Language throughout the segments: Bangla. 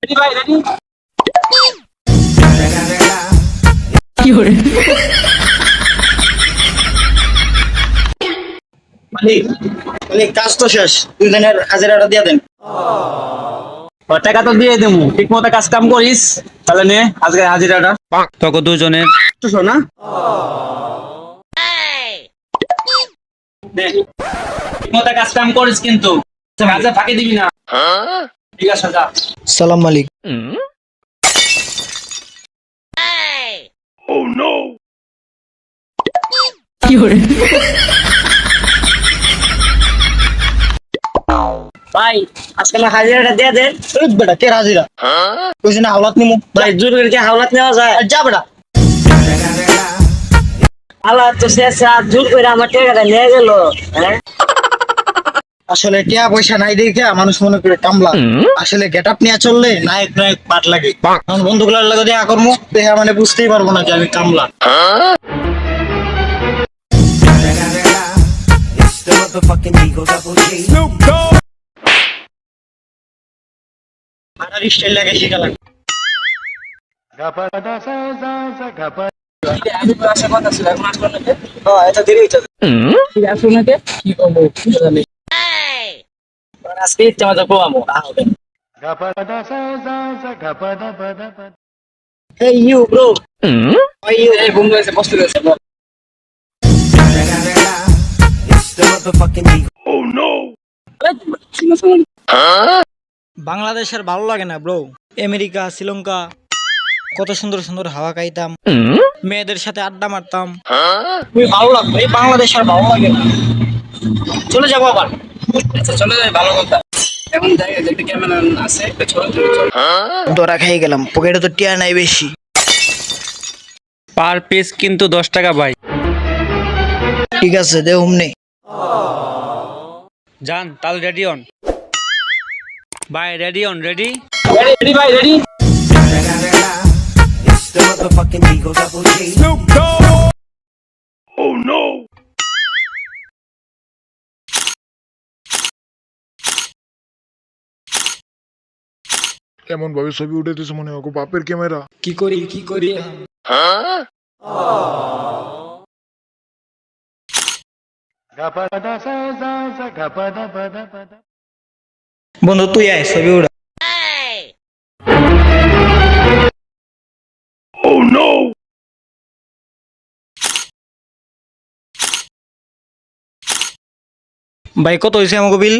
রেডি ভাই রেডি। কি hore মালিক মালিক কাজ তো শেষ, 2 দিনের হাজিরাটা দিয়ে দেন। টাকা তো দিয়ে দেবো, ঠিক মতো কাজ কাম করিস। তাহলে নে আজকে হাজিরাটা তোকে দুজনের। তো শোনা নে, ঠিক মতো কাজ কাম করিস কিন্তু মাঝে ফাঁকি দিবি না। ঠিক আছে যা। সালাম মালিক। কি hore ভাই আজকে না হাজিরাটা দিয়ে দেন। বেটা কে হাজিরা? কইছি না হাওলাত নিমু। ভাই জোর করে কি হাওলাত নেওয়া যায়? যা বেটা। আল্লাহ তো শেষ রাত জোর করে আমার টাকাটা নিয়ে গেল। হ্যাঁ আসলে টিয়া পয়সা নাই দেখে মানুষ মনে করে কামলা। আসলে গেটআপ নিয়ে চললে নায়ক নায়ক পাট লাগে। কারণ বন্ধুগুলার লাগে দেখা করবো, দেখা মানে বুঝতেই পারবো না যে আমি কামলা। আর স্টাইল লাগে শিখা লাগে। আসার কথা ছিল, এখন আসলো না যে? এটা দেরি হইতে ঠিক আসলো না যে? কি করবো কি জানি। আজকে ইচ্ছা মতো পোয়ামো হবে। Hey you bro. ওই এই বন্ধু এসে কষ্ট হয়েছে। বাংলাদেশের ভালো লাগে না ব্রো। আমেরিকা শ্রীলঙ্কা কত সুন্দর সুন্দর হাওয়া খাইতাম, মেয়েদের সাথে আড্ডা মারতাম। তুমি ভালো লাগবে, এই বাংলাদেশ আর ভালো লাগে না। চলে যাবো আবার। আচ্ছা চলে যাই, ভালো কথা। এখন যাই দেখতে কেমন আছে একটা ছোট ছোট। ধরা খেয়ে গেলাম, পকেটে তো টিয়া নাই বেশি। পার পিস কিন্তু 10 টাকা ভাই। ঠিক আছে দে হুমনে। জান তাহলে রেডি অন ভাই, রেডি অন রেডি রেডি ভাই রেডি। এমন ভাবে ছবি উঠাইতেছে মনে হয় ওগো বাপের ক্যামেরা। কি করি কি করি বন্ধু তুই আয় ছবি উড়া। ভাই কত হয়েছে আমাকে বিল?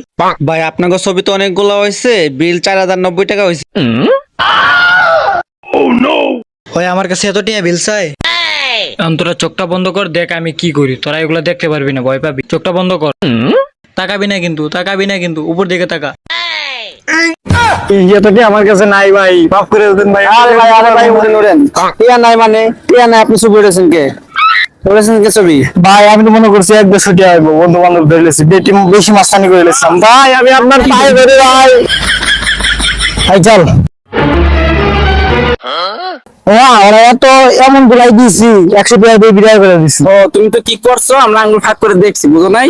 ভাই আপনার ছবি তো অনেকগুলো হয়েছে, বিল 4090 টাকা হয়েছে। ওই আমার কাছে এত টিয়া বিল চাই? এখন তোরা চোখটা বন্ধ কর, দেখ আমি কি করি। তোরা এগুলো দেখতে পারবি না, ভয় পাবি। চোখটা বন্ধ কর। তাকাবি না কিন্তু, তাকাবি না কিন্তু, উপর দিকে তাকা। আমার কাছে নাই ভাই, মাফ করে দেন ভাই। আরে ভাই উঠেন। টিয়া নাই মানে টিয়া নাই, আপনি ছবি উঠেছেন কে? উঠেছেন কে ছবি? ভাই আমি তো মনে করছি 1-200 টিয়া হইব, বন্ধু বান্ধব ধরেছি, বেশি মাস্তানি করে লেছিলাম ভাই। আমি আপনার পায়ে ধরে ভাই। ভাই চল। হ্যাঁ ওরা তো এমন গুলাই দিছি, 100 টাকা দিয়ে বিদায় করে দিছি। ও তুমি তো কি করছো, আমরা আঙ্গুল ফাঁক করে দেখছি, বুঝো নাই?